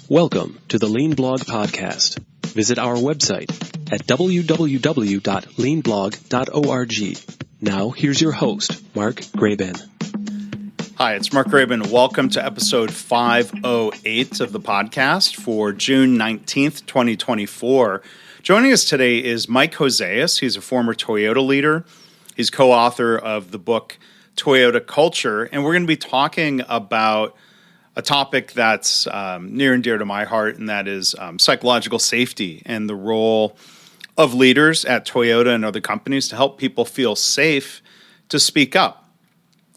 Welcome to the Lean Blog Podcast. Visit our website at www.leanblog.org. Now, here's your host, Mark Graban. Hi, it's Mark Graban. Welcome to episode 508 of the podcast for June 19th, 2024. Joining us today is Mike Hoseus. He's a former Toyota leader. He's co-author of the book Toyota Culture, and we're going to be talking about a topic that's near and dear to my heart, and that is psychological safety and the role of leaders at Toyota and other companies to help people feel safe to speak up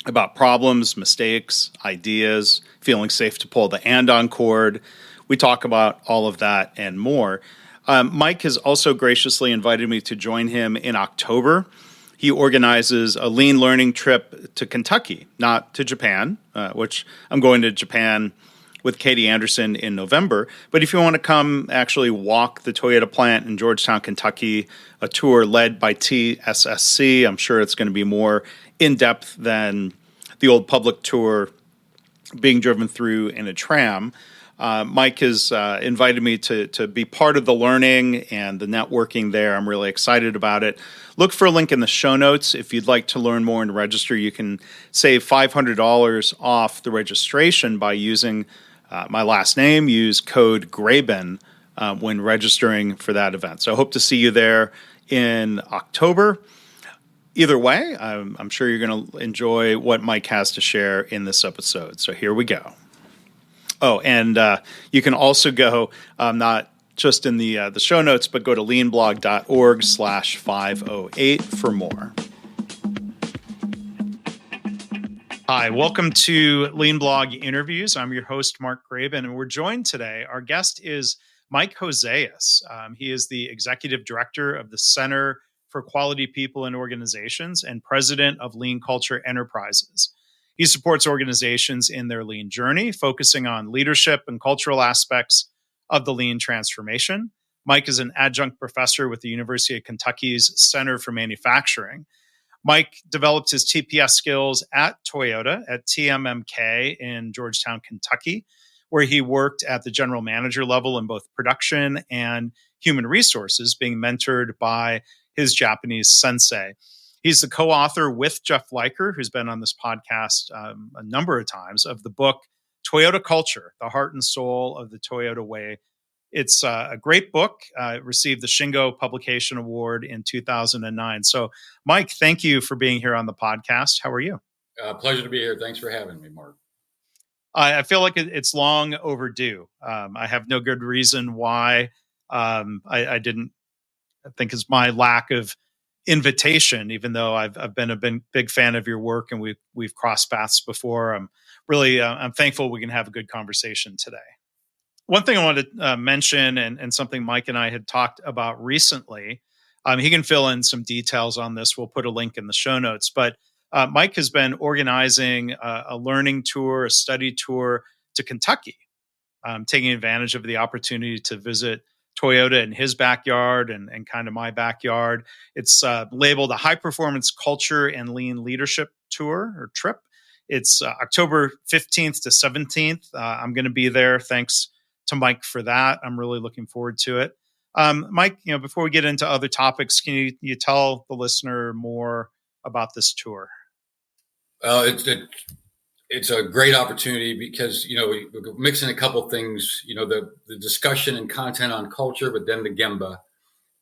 about problems, mistakes, ideas, feeling safe to pull the andon cord. We talk about all of that and more. Mike has also graciously invited me to join him in October. He organizes a lean learning trip to Kentucky, not to Japan, which I'm going to Japan with Katie Anderson in November. But if you want to come actually walk the Toyota plant in Georgetown, Kentucky, a tour led by TSSC, I'm sure it's going to be more in-depth than the old public tour being driven through in a tram. Mike has invited me to be part of the learning and the networking there. I'm really excited about it. Look for a link in the show notes. If you'd like to learn more and register, you can save $500 off the registration by using my last name. Use code Graban when registering for that event. So I hope to see you there in October. Either way, I'm sure you're going to enjoy what Mike has to share in this episode. So here we go. Oh, and you can also go, not just in the show notes, but go to leanblog.org/508 for more. Hi, welcome to Lean Blog Interviews. I'm your host, Mark Graban, and we're joined today. Our guest is Mike Hoseus. He is the executive director of the Center for Quality People and Organizations and president of Lean Culture Enterprises. He supports organizations in their lean journey, focusing on leadership and cultural aspects of the lean transformation. Mike is an adjunct professor with the University of Kentucky's Center for Manufacturing. Mike developed his TPS skills at Toyota at TMMK in Georgetown, Kentucky, where he worked at the general manager level in both production and human resources, being mentored by his Japanese sensei. He's the co-author with Jeff Leiker, who's been on this podcast a number of times, of the book Toyota Culture, the Heart and Soul of the Toyota Way. It's a great book. It received the Shingo Publication Award in 2009. So, Mike, thank you for being here on the podcast. How are you? Pleasure to be here. Thanks for having me, Mark. I feel like it's long overdue. I have no good reason why I didn't. I think it's my lack of invitation, even though I've been a big fan of your work and we've crossed paths before. I'm thankful we can have a good conversation today. One thing I wanted to mention, and something Mike and I had talked about recently, he can fill in some details on this. We'll put a link in the show notes. But Mike has been organizing a learning tour, a study tour to Kentucky, taking advantage of the opportunity to visit Toyota in his backyard and kind of my backyard. It's labeled a high performance culture and lean leadership tour or trip. It's October 15th to 17th. I'm going to be there. Thanks to Mike for that. I'm really looking forward to it. Mike, before we get into other topics, can you tell the listener more about this tour? Well, it's a great opportunity because, we're mixing a couple things, the discussion and content on culture, but then the Gemba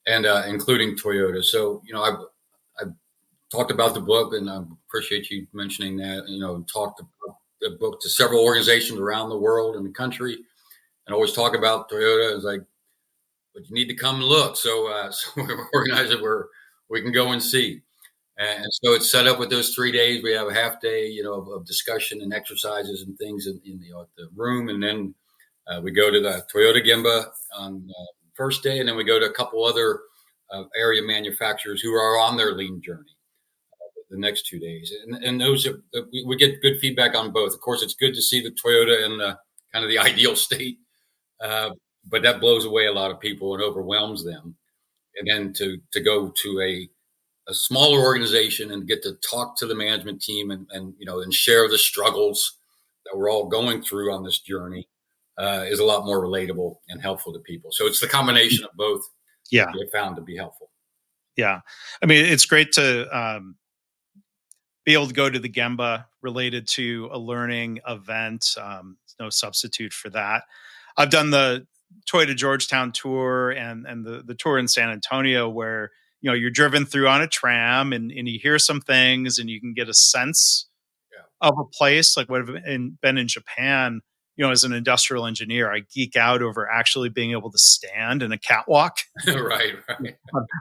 and including Toyota. So, I've talked about the book and I appreciate you mentioning that, talked about the book to several organizations around the world and the country and always talk about Toyota. It's like, but you need to come and look. So we're organizing where we can go and see. And so it's set up with those 3 days. We have a half day, of discussion and exercises and things in the room. And then we go to the Toyota Gemba on the first day. And then we go to a couple other area manufacturers who are on their lean journey the next 2 days. And those we get good feedback on both. Of course, it's good to see the Toyota in the kind of the ideal state. But that blows away a lot of people and overwhelms them. And then to go to a smaller organization and get to talk to the management team and share the struggles that we're all going through on this journey is a lot more relatable and helpful to people. So it's the combination of both Yeah. that we have found to be helpful. Yeah. I mean, it's great to be able to go to the Gemba related to a learning event. There's no substitute for that. I've done the Toyota Georgetown tour and the tour in San Antonio where, you're driven through on a tram and you hear some things and you can get a sense of a place. Like what I've been in Japan, as an industrial engineer, I geek out over actually being able to stand in a catwalk right.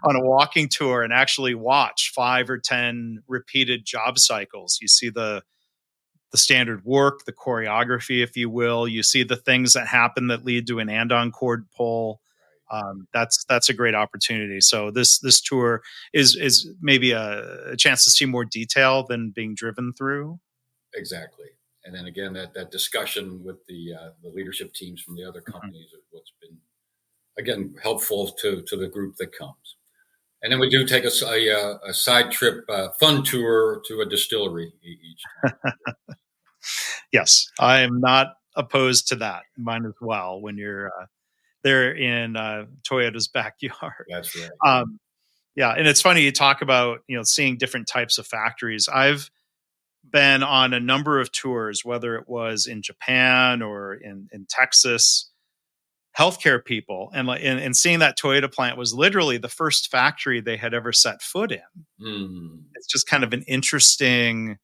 on a walking tour and actually watch 5 or 10 repeated job cycles. You see the standard work, the choreography, if you will. You see the things that happen that lead to an andon cord pull. That's a great opportunity. So this tour is maybe a chance to see more detail than being driven through. Exactly. And then again, that discussion with the leadership teams from the other companies is what's been, again, helpful to the group that comes. And then we do take a side trip, fun tour to a distillery each time. Yes, I am not opposed to that. Mine as well. When you're there in Toyota's backyard. That's right. Yeah, and it's funny you talk about seeing different types of factories. I've been on a number of tours, whether it was in Japan or in Texas, healthcare people, and seeing that Toyota plant was literally the first factory they had ever set foot in. It's just kind of an interesting.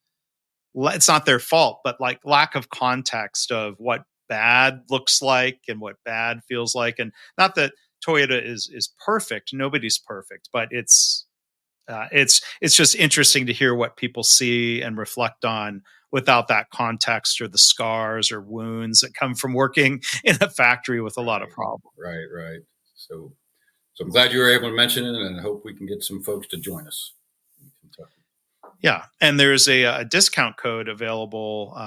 It's not their fault, but like lack of context of what bad looks like and what bad feels like, and not that Toyota is perfect. Nobody's perfect, but it's just interesting to hear what people see and reflect on without that context or the scars or wounds that come from working in a factory with a lot of problems. Right. So I'm glad you were able to mention it, and I hope we can get some folks to join us in Kentucky. Yeah, and there's a discount code available.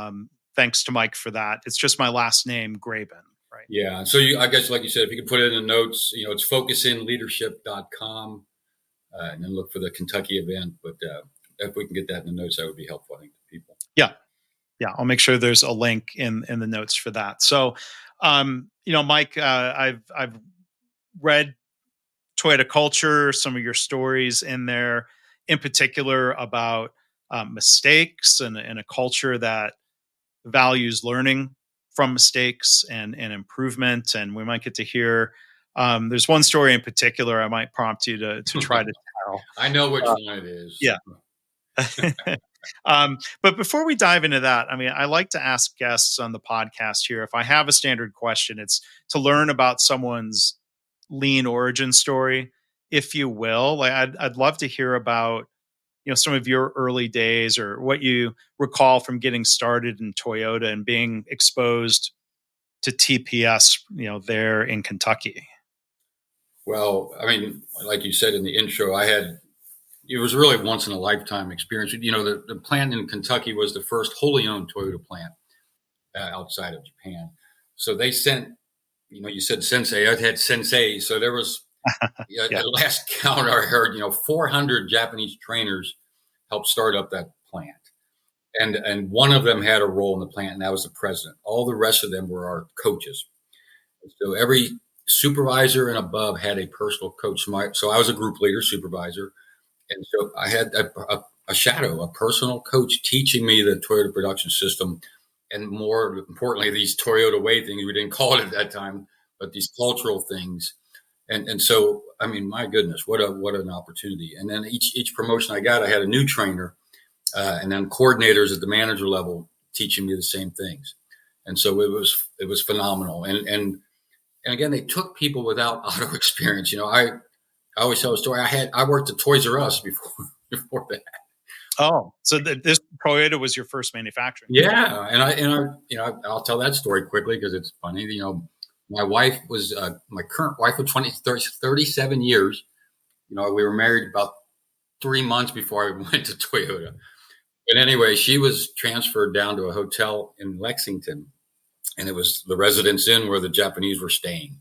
Thanks to Mike for that. It's just my last name, Graben. Right. Yeah. So I guess, like you said, if you could put it in the notes, it's focusinleadership.com. And then look for the Kentucky event. But if we can get that in the notes, that would be helpful, I think, to people. Yeah. I'll make sure there's a link in the notes for that. So, Mike, I've read Toyota culture, some of your stories in there, in particular about mistakes and a culture that values learning from mistakes and improvement. And we might get to hear. There's one story in particular I might prompt you to try to tell. I know which one it is. Yeah. But before we dive into that, I mean, I like to ask guests on the podcast here, if I have a standard question, it's to learn about someone's lean origin story, if you will. Like I'd love to hear about, some of your early days or what you recall from getting started in Toyota and being exposed to TPS, there in Kentucky. Well, I mean, like you said in the intro, it was really once in a lifetime experience. The plant in Kentucky was the first wholly owned Toyota plant outside of Japan. So they sent, you said sensei, I had sensei. So there was, at last count I heard, 400 Japanese trainers helped start up that plant. And one of them had a role in the plant, and that was the president. All the rest of them were our coaches. So every supervisor and above had a personal coach. So I was a group leader, supervisor. And so I had a shadow, a personal coach teaching me the Toyota production system. And more importantly, these Toyota way things, we didn't call it at that time, but these cultural things. And so, I mean, my goodness, what an opportunity. And then each promotion I got, I had a new trainer and then coordinators at the manager level teaching me the same things. And so it was phenomenal. And again, they took people without auto experience. I always tell a story. I worked at Toys R Us before that. Oh, so this Toyota was your first manufacturing? Yeah, and I'll tell that story quickly because it's funny. My wife was my current wife of 37 years. We were married about 3 months before I went to Toyota. But anyway, she was transferred down to a hotel in Lexington, and it was the Residence Inn where the Japanese were staying.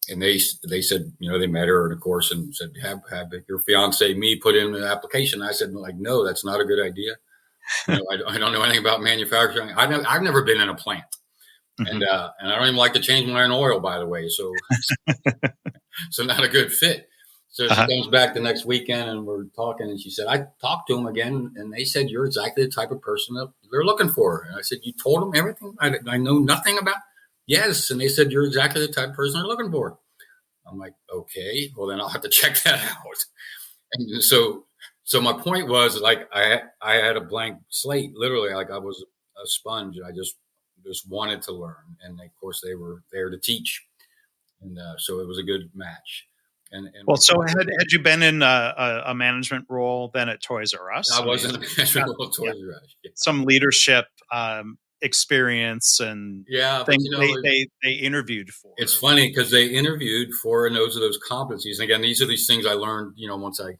And they said, they met her, of course, and said, have your fiance, me, put in an application. I said, no, that's not a good idea. I don't know anything about manufacturing. I've never been in a plant. And I don't even like to change my own oil, by the way. So, so not a good fit. So she comes back the next weekend and we're talking, and she said, I talked to them again, and they said, you're exactly the type of person that they're looking for. And I said, you told them everything I know nothing about? Yes. And they said, you're exactly the type of person they're looking for. I'm like, okay, well then I'll have to check that out. And so my point was, like, I had a blank slate, literally, like I was a sponge. I just wanted to learn. And of course they were there to teach. And so it was a good match. And well, so had you been in a management role then at Toys R Us? I was in a management role at Toys R Us. Yeah. Some leadership experience and things they interviewed for. It's funny because they interviewed for, and those are those competencies. And again, these are these things I learned, once I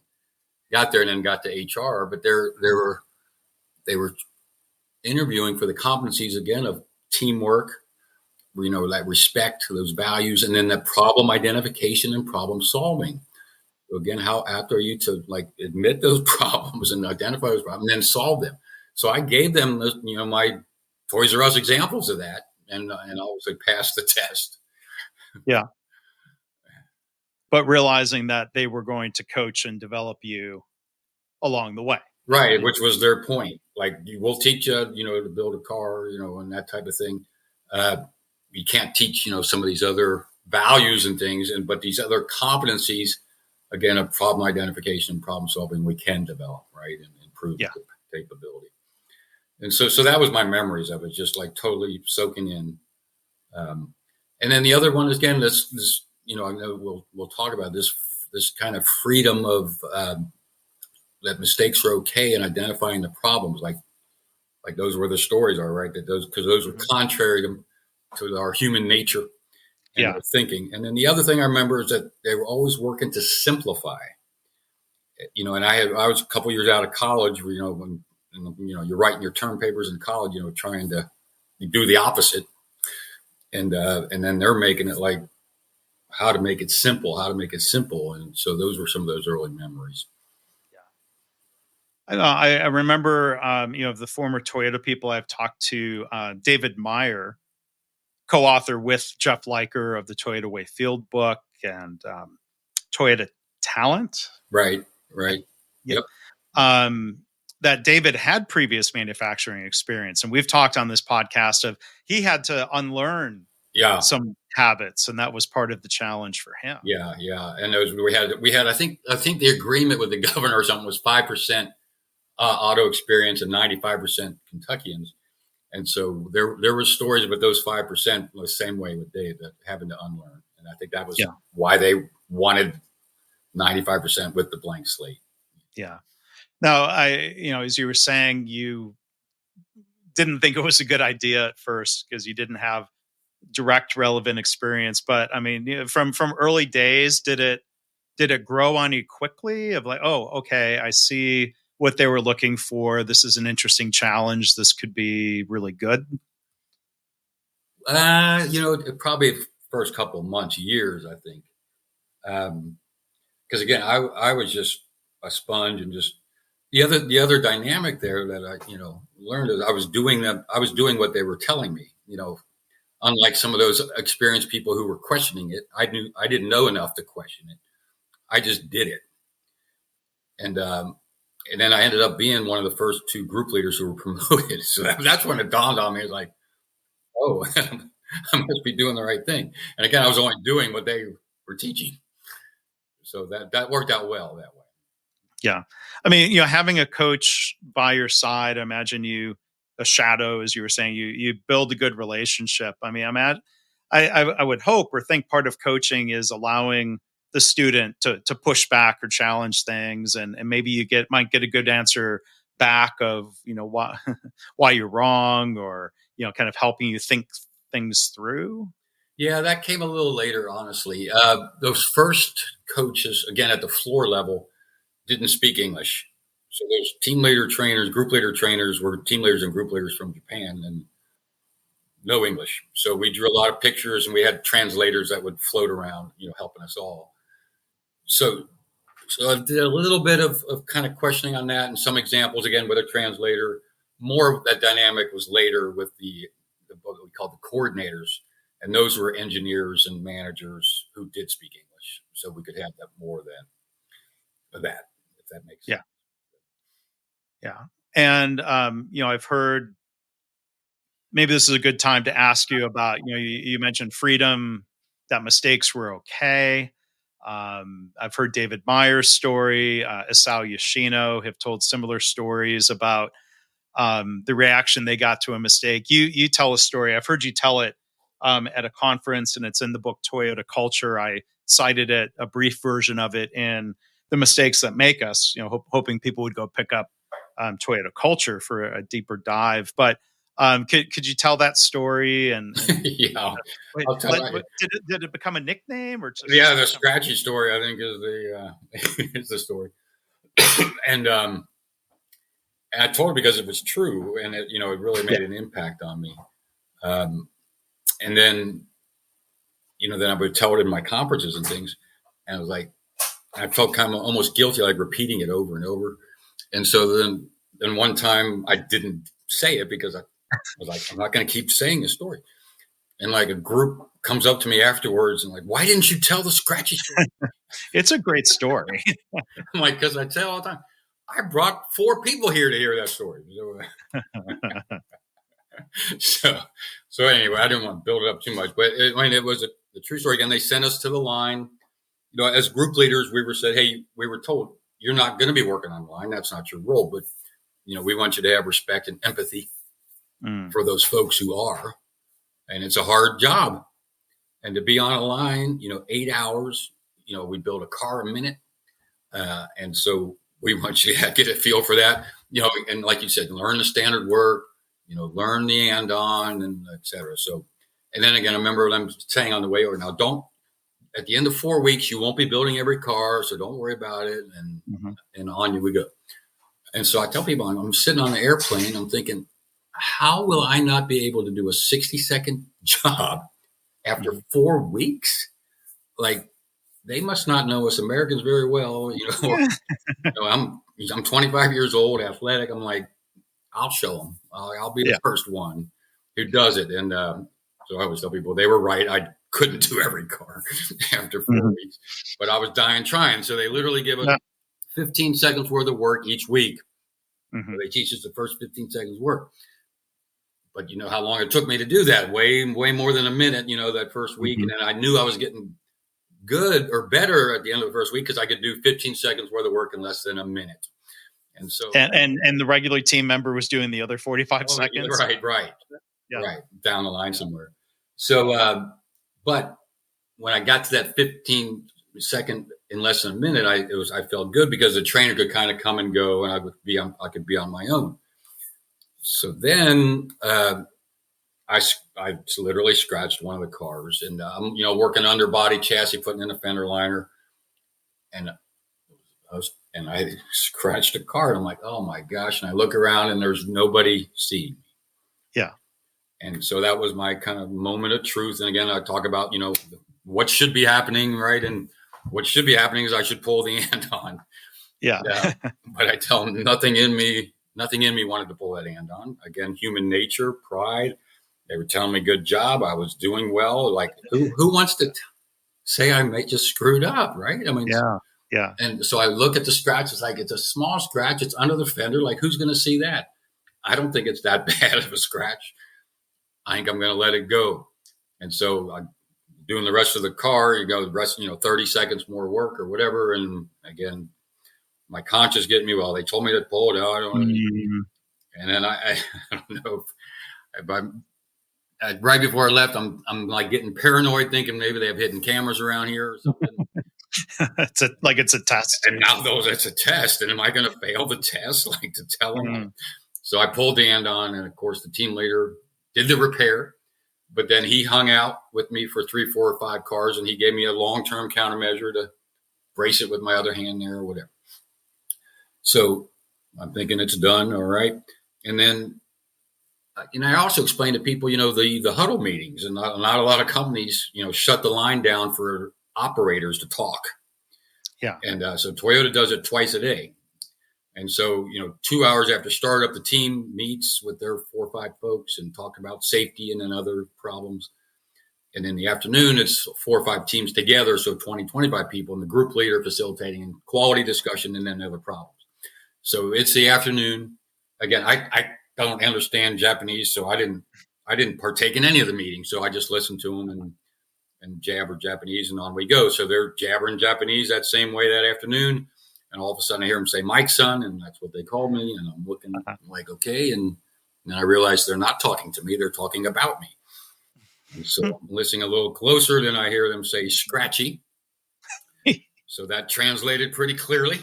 got there and then got to HR. But they were interviewing for the competencies again of teamwork, that respect, those values, and then that problem identification and problem solving. So again, how apt are you to admit those problems and identify those problems and then solve them? So I gave them, my Toys R Us examples of that, and obviously passed the test. Yeah. But realizing that they were going to coach and develop you along the way. Right, which was their point. Like, we'll teach you, to build a car, and that type of thing. You can't teach, some of these other values and things, but these other competencies, again, of problem identification, problem solving, we can develop, right, and improve the capability. And so that was my memories of it, just like totally soaking in. And then the other one is, again, this I know we'll talk about this kind of freedom of that mistakes are okay and identifying the problems, like those were the stories are, right? Because those were contrary to our human nature and our thinking. And then the other thing I remember is that they were always working to simplify. And I was a couple years out of college, when you're writing your term papers in college, trying to do the opposite, and then they're making it like how to make it simple, and so those were some of those early memories. I remember, the former Toyota people I've talked to, David Meyer, co-author with Jeff Liker of the Toyota Way Field book and Toyota Talent. Right. Yep. That David had previous manufacturing experience. And we've talked on this podcast of he had to unlearn some habits, and that was part of the challenge for him. Yeah. And we had I think the agreement with the governor or something was 5% auto experience and 95% Kentuckians. And so there were stories about those 5% the same way with Dave, that having to unlearn. And I think that was why they wanted 95% with the blank slate. Yeah. Now, as you were saying, you didn't think it was a good idea at first because you didn't have direct relevant experience. But I mean, from early days, did it grow on you quickly of like, oh, okay, I see what they were looking for. This is an interesting challenge. This could be really good. Probably the first couple of months, years, I think. Because again, I was just a sponge, and just the other dynamic there that I learned is I was doing what they were telling me. Unlike some of those experienced people who were questioning it, I didn't know enough to question it. I just did it, and then I ended up being one of the first two group leaders who were promoted. So that's when it dawned on me, like, oh, I must be doing the right thing. And again, I was only doing what they were teaching. So that worked out well that way. Yeah. I mean, having a coach by your side, I imagine a shadow, as you were saying, you build a good relationship. I mean, I would hope or think part of coaching is allowing the student to push back or challenge things. And maybe you might get a good answer back of, why you're wrong, or, kind of helping you think things through. Yeah, that came a little later, honestly. Those first coaches, again, at the floor level, didn't speak English. So those team leader trainers, group leader trainers were team leaders and group leaders from Japan, and no English. So we drew a lot of pictures, and we had translators that would float around, helping us all. So I did a little bit of kind of questioning on that, and some examples, again, with a translator. More of that dynamic was later with the what we call the coordinators, and those were engineers and managers who did speak English, so we could have that more than that, if that makes sense. Yeah. And, I've heard, maybe this is a good time to ask you about, you mentioned freedom, that mistakes were okay. I've heard David Meyer's story, Isao Yoshino have told similar stories about the reaction they got to a mistake. You tell a story. I've heard you tell it at a conference, and it's in the book Toyota Culture. I cited it, a brief version of it, in The Mistakes That Make Us. Hoping people would go pick up Toyota Culture for a deeper dive. But could you tell that story? And Yeah, I'll tell you. Did it become a nickname or just? Yeah, the scratchy story, I think, is the is the story. And I told her because it was true, and it really made an impact on me. And then, then I would tell it in my conferences and things, and I was like, I felt kind of almost guilty, like repeating it over and over. And so then one time I didn't say it because I was like, I'm not going to keep saying this story. And like a group comes up to me afterwards and like, why didn't you tell the scratchy story? It's a great story. I'm like, because I tell all the time. I brought 4 people here to hear that story. So anyway, I didn't want to build it up too much, but it was the true story. Again, they sent us to the line. As group leaders, we were said, hey, we were told you're not going to be working on the line. That's not your role, but we want you to have respect and empathy for those folks who are, and it's a hard job. And to be on a line, 8 hours, we build a car a minute, and so we want you to get a feel for that, and like you said, learn the standard work, learn the andon, and et cetera. So, and then again, I remember what I'm saying on the way over. Now, at the end of 4 weeks, you won't be building every car, so don't worry about it. And on you we go. And so I tell people, I'm sitting on the airplane, I'm thinking, how will I not be able to do a 60-second job after 4 weeks? Like, they must not know us Americans very well. I'm 25 years old, athletic. I'm like, I'll show them. I'll be the first one who does it. And so I always tell people they were right. I couldn't do every car after 4 weeks, but I was dying trying. So they literally give us 15 seconds worth of work each week. They teach us the first 15 seconds work. But you know how long it took me to do that? Way more than a minute, that first week. And then I knew I was getting good or better at the end of the first week because I could do 15 seconds worth of work in less than a minute. And so, and the regular team member was doing the other 45 seconds. Right. Down the line somewhere. So, but when I got to that 15 second in less than a minute, I felt good because the trainer could kind of come and go, and I could be on my own. So then, I literally scratched one of the cars, and I'm working underbody chassis, putting in a fender liner, and I scratched a car. And I'm like, oh my gosh! And I look around, and there's nobody seeing me. Yeah. And so that was my kind of moment of truth. And again, I talk about what should be happening, right? And what should be happening is I should pull the andon. Yeah. But I tell them nothing in me wanted to pull that andon. Again, human nature, pride. They were telling me good job. I was doing well. Like who wants to say I may just screwed up, right? I mean, yeah. And so I look at the scratch. It's like, it's a small scratch. It's under the fender. Like, who's going to see that? I don't think it's that bad of a scratch. I think I'm going to let it go. And so I'm doing the rest of the car. The rest, 30 seconds more work or whatever. And again, my conscience getting me, well, they told me to pull it out. I don't know. And then I don't know if I'm, right before I left, I'm like getting paranoid, thinking maybe they have hidden cameras around here or something. It's a test. And now it's a test. And am I going to fail the test? Like, to tell them? So I pulled the andon, and of course the team leader did the repair, but then he hung out with me for 3, 4, or 5 cars, and he gave me a long-term countermeasure to brace it with my other hand there or whatever. So I'm thinking it's done. All right. And then, I also explained to people, the huddle meetings, and not a lot of companies, shut the line down for operators to talk. Yeah. And so Toyota does it twice a day. And so, 2 hours after startup, the team meets with their 4 or 5 folks and talk about safety and then other problems. And in the afternoon, it's 4 or 5 teams together. So 20, 25 people, and the group leader facilitating quality discussion and then other problems. So it's the afternoon. Again, I don't understand Japanese, so I didn't partake in any of the meetings. So I just listened to them and jabber Japanese, and on we go. So they're jabbering Japanese that same way that afternoon. And all of a sudden I hear them say, Mike, son, and that's what they called me. And I'm looking like, okay. And then I realize they're not talking to me. They're talking about me. And so I'm listening a little closer. Then I hear them say scratchy. So that translated pretty clearly.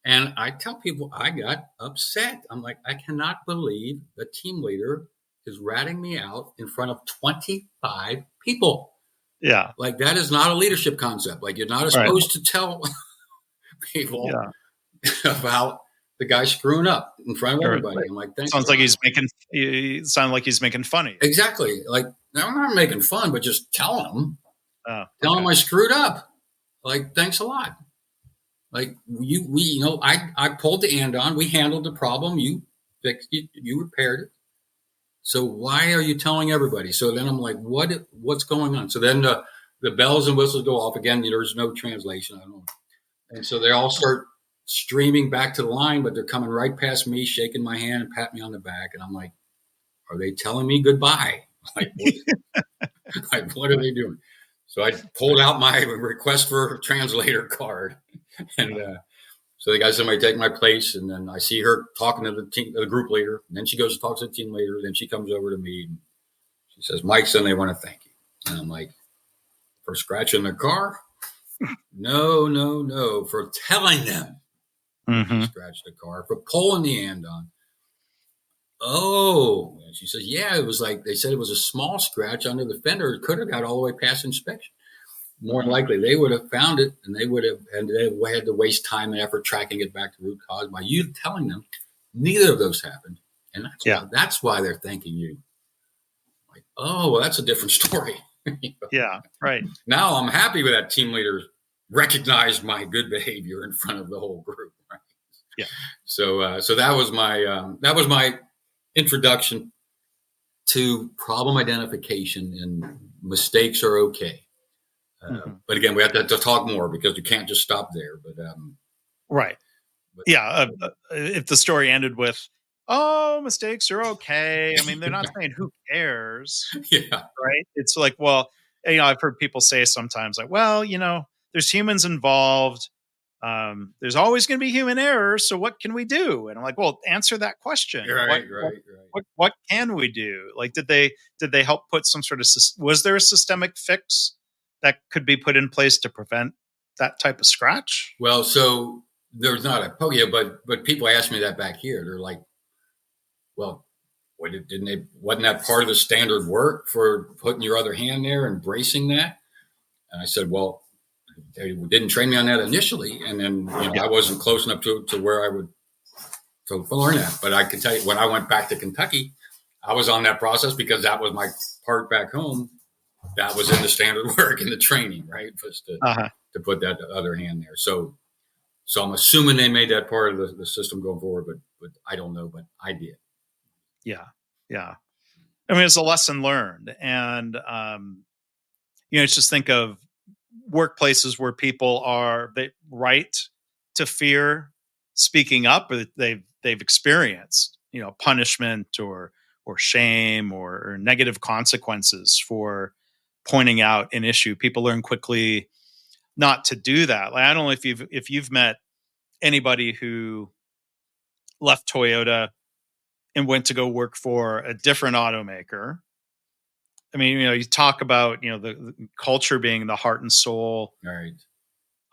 And I tell people I got upset. I'm like, I cannot believe the team leader is ratting me out in front of 25 people. Yeah. Like, that is not a leadership concept. Like, you're not supposed to tell people about the guy screwing up in front of everybody. I'm like, thanks. Sounds like he's making fun of you. Exactly. Like, I'm not making fun, but just telling them. Tell them I screwed up. Like, thanks a lot. Like, I pulled the andon. We handled the problem. You fixed it. You repaired it. So why are you telling everybody? So then I'm like, what's going on? So then the bells and whistles go off again. There's no translation. I don't know. And so they all start streaming back to the line, but they're coming right past me, shaking my hand and patting me on the back. And I'm like, are they telling me goodbye? Like, what are they doing? So I pulled out my request for a translator card. And so they got somebody take my place. And then I see her talking to the group leader. And then she goes and talks to the team leader. Then she comes over to me. And she says, Mike, son, they want to thank you. And I'm like, for scratching the car? No. For telling them scratch the car, for pulling the andon. Oh, and she says, yeah, it was like, they said it was a small scratch under the fender. It could have got all the way past inspection. More than likely, they would have found it, and they had to waste time and effort tracking it back to root cause. By you telling them, neither of those happened. And that's why they're thanking you. Like, oh, well, that's a different story. Yeah, right. Now I'm happy with that team leader recognized my good behavior in front of the whole group. Right? Yeah. So that was my introduction to problem identification, and mistakes are okay. But again, we have to talk more because you can't just stop there. But right. If the story ended with, "Oh, mistakes are okay," I mean, they're not saying who cares. Yeah. Right. It's like, well, I've heard people say sometimes, like, well, there's humans involved. There's always going to be human error. So what can we do? And I'm like, well, answer that question. Right. What can we do? Like, did they help put some sort of, was there a systemic fix that could be put in place to prevent that type of scratch? Well, so there's not a but people ask me that back here. They're like, well, wasn't that part of the standard work for putting your other hand there and bracing that? And I said, well, they didn't train me on that initially. And then, I wasn't close enough to where I would to learn that. But I can tell you, when I went back to Kentucky, I was on that process because that was my part back home. That was in the standard work and the training, right? Was to put that other hand there. So I'm assuming they made that part of the system going forward, but I don't know, but I did. Yeah. I mean, it's a lesson learned. And, it's just think of workplaces where people are right to fear speaking up, or they've experienced, punishment or shame or negative consequences for pointing out an issue. People learn quickly not to do that. Like, I don't know if you've met anybody who left Toyota and went to go work for a different automaker. I mean, you talk about, the culture being the heart and soul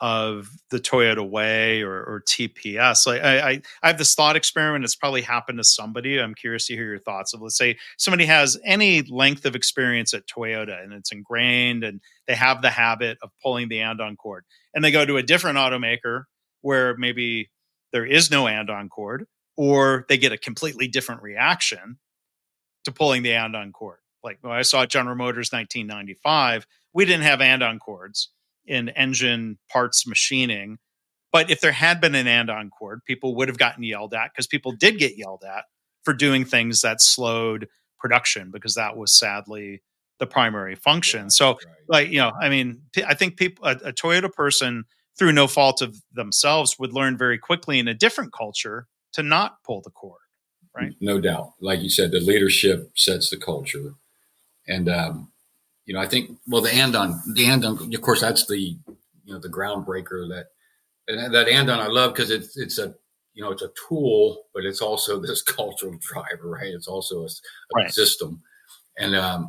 of the Toyota way or TPS. Like, I have this thought experiment. It's probably happened to somebody. I'm curious to hear your thoughts of, let's say somebody has any length of experience at Toyota and it's ingrained and they have the habit of pulling the andon cord, and they go to a different automaker where maybe there is no andon cord, or they get a completely different reaction to pulling the andon cord. Like, when I saw at General Motors 1995, we didn't have andon cords in engine parts machining, But if there had been an andon cord, people would have gotten yelled at, because people did get yelled at for doing things that slowed production, because that was sadly the primary function. Right, So, right. like, I mean, I think people, a Toyota person, through no fault of themselves, would learn very quickly in a different culture to not pull the cord, right? No doubt. Like you said, the leadership sets the culture. And, I think, well, the andon, of course, that's the groundbreaker that andon I love, because it's a tool, but it's also this cultural driver, right? It's also a Right. system. And, I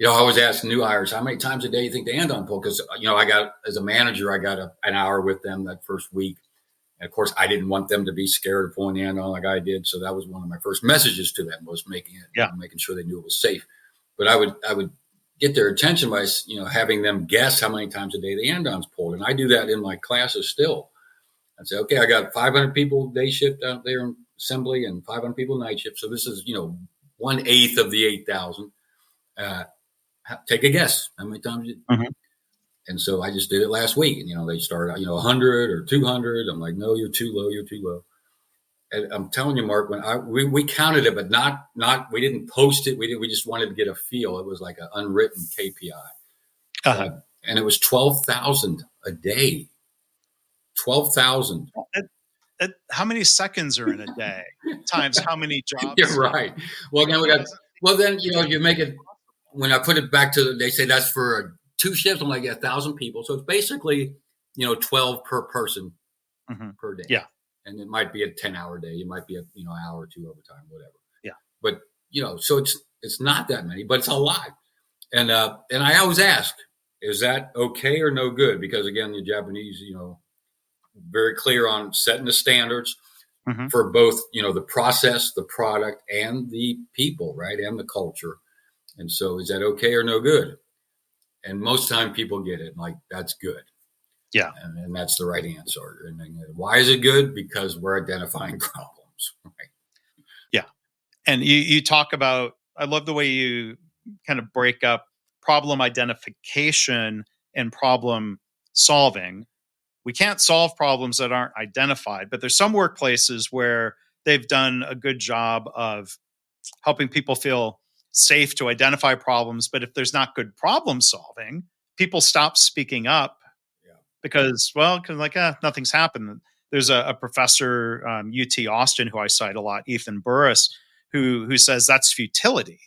always ask new hires, how many times a day you think the andon pull? Because, as a manager, I got an hour with them that first week. And of course, I didn't want them to be scared of pulling the andon like I did. So that was one of my first messages to them, was making sure they knew it was safe. But I would get their attention by, having them guess how many times a day the andon's pulled. And I do that in my classes still. I'd say, okay, I got 500 people day shift out there in assembly and 500 people night shift. So this is, 1/8 of the 8,000. Take a guess. How many times? And so I just did it last week. And, they started out, 100 or 200. I'm like, no, you're too low. And I'm telling you, Mark, when we counted it, but not we didn't post it. We just wanted to get a feel. It was like an unwritten KPI. And it was 12,000 a day. 12,000. How many seconds are in a day times how many jobs? You're right. Well, then you make it, when I put it back to, they say that's for 2 shifts. I'm like, 1,000 people. So it's basically, 12 per person per day. Yeah. And it might be a 10-hour day. It might be an hour or 2 overtime, whatever. Yeah. But, so it's not that many, but it's a lot. And I always ask, is that okay or no good? Because again, the Japanese, very clear on setting the standards for both, the process, the product, and the people, right? And the culture. And so is that okay or no good? And most time people get it like, that's good. Yeah. And that's the right answer. And then, why is it good? Because we're identifying problems, right? Yeah. And you talk about, I love the way you kind of break up problem identification and problem solving. We can't solve problems that aren't identified, but there's some workplaces where they've done a good job of helping people feel safe to identify problems. But if there's not good problem solving, people stop speaking up because nothing's happened. There's a professor, UT Austin, who I cite a lot, Ethan Burris, who says that's futility.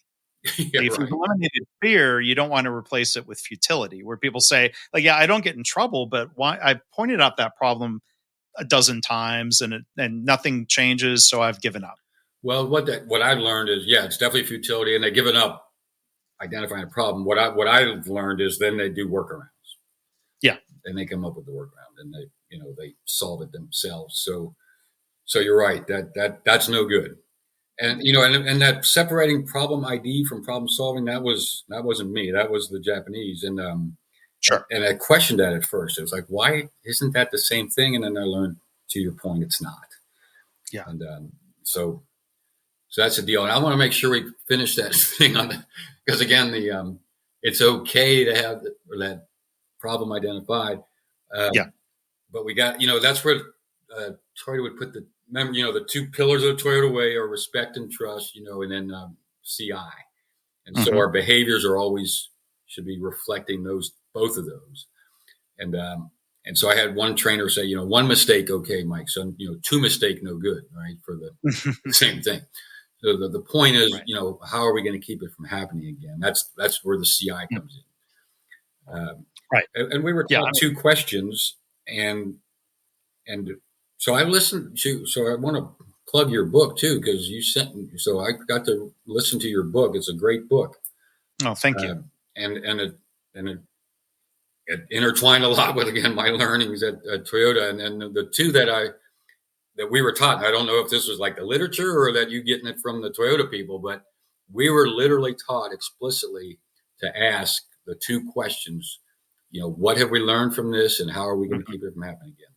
If you've eliminated fear, you don't want to replace it with futility, where people say, I don't get in trouble, but why? I pointed out that problem a dozen times and nothing changes, so I've given up. Well, what I've learned is, it's definitely futility, and they've given up identifying a problem. What I've learned is then they do workarounds. Yeah, and they come up with the workaround, and they solve it themselves. So you're right, that's no good. And and that separating problem ID from problem solving, that wasn't me. That was the Japanese. And sure. And I questioned that at first. It was like, why isn't that the same thing? And then I learned, to your point, it's not. Yeah. And so that's the deal. And I want to make sure we finish that thing because again, it's okay to have that problem identified. But we got, that's where Toyota would put the 2 pillars of the Toyota way are respect and trust, and then CI. And so our behaviors should be reflecting both of those. And so I had one trainer say, 1 mistake, okay, Mike. So, 2 mistake, no good, right? For the same thing. So the point is, how are we going to keep it from happening again? That's where the CI comes in. Right. And we were taught 2 questions, and so I listened to. So I want to plug your book too, because you sent me. So I got to listen to your book. It's a great book. Oh, thank you. And it intertwined a lot with, again, my learnings at Toyota, and then the 2 that we were taught. I don't know if this was like the literature or that you getting it from the Toyota people, but we were literally taught explicitly to ask the 2 questions. What have we learned from this, and how are we going to keep it from happening again?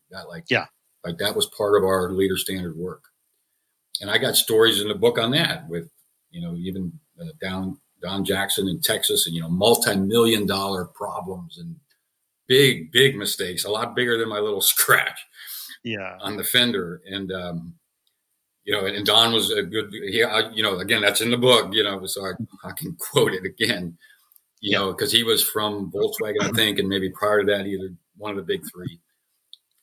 That was part of our leader standard work. And I got stories in the book on that with, even Don Jackson in Texas, and, multi-million-dollar problems and big mistakes, a lot bigger than my little scratch. Yeah. on the fender. And, and Don was a good, again, that's in the book, so I can quote it again, because he was from Volkswagen, I think, and maybe prior to that, either one of the big three.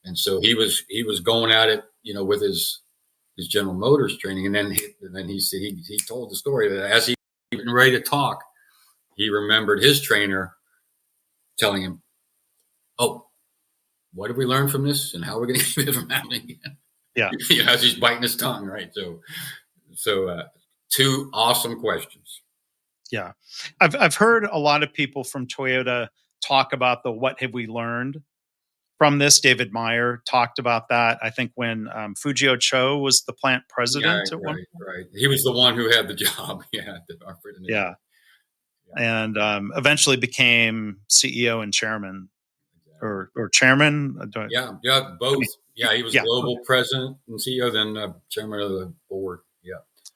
And so he was going at it, with his General Motors training. And then he said, he told the story that as he was getting ready to talk, he remembered his trainer telling him, "Oh, what have we learned from this, and how are we going to keep it from happening again?" Yeah. As he's biting his tongue, right? So two awesome questions. Yeah. I've heard a lot of people from Toyota talk about the what have we learned from this. David Meyer talked about that, I think, when Fujio Cho was the plant president at one point. Right. He was the one who had the job. Yeah. And eventually became CEO and chairman, or chairman. Both. He was global president and CEO, then chairman of the board.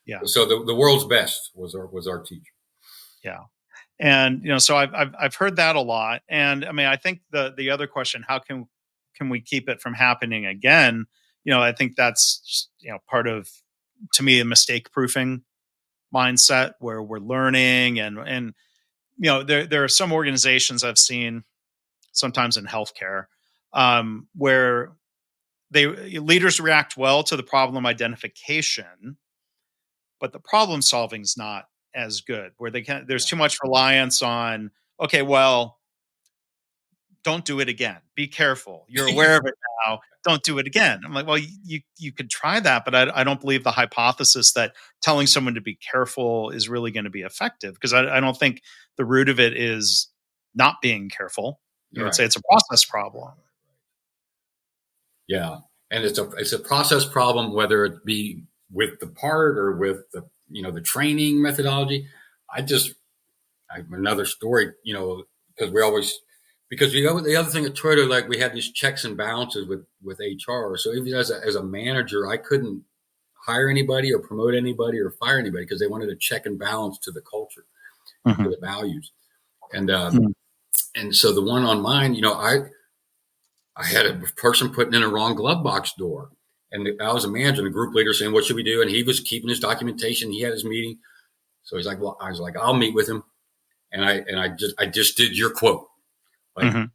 Yeah. So the world's best was our teacher. Yeah. And so I've heard that a lot. And I mean, I think the other question, how can we keep it from happening again? I think that's part of, to me, a mistake proofing mindset where we're learning and there are some organizations I've seen sometimes in healthcare where leaders react well to the problem identification, but the problem solving is not as good, where there's too much reliance on, okay, well, don't do it again. Be careful. You're aware of it now. Don't do it again. I'm like, well, you could try that, but I don't believe the hypothesis that telling someone to be careful is really going to be effective, because I don't think the root of it is not being careful. You would say it's a process problem. Yeah, and it's a process problem, whether it be with the part or with the the training methodology. I have another story, because the other thing at Toyota, like, we had these checks and balances with HR. So even as a manager, I couldn't hire anybody or promote anybody or fire anybody, because they wanted a check and balance to the culture, to the values. And so the one on mine, I had a person putting in a wrong glove box door, and I was a manager and a group leader saying, "What should we do?" And he was keeping his documentation. He had his meeting. So he's like, "Well," I was like, "I'll meet with him." And I just did your quote. Like, I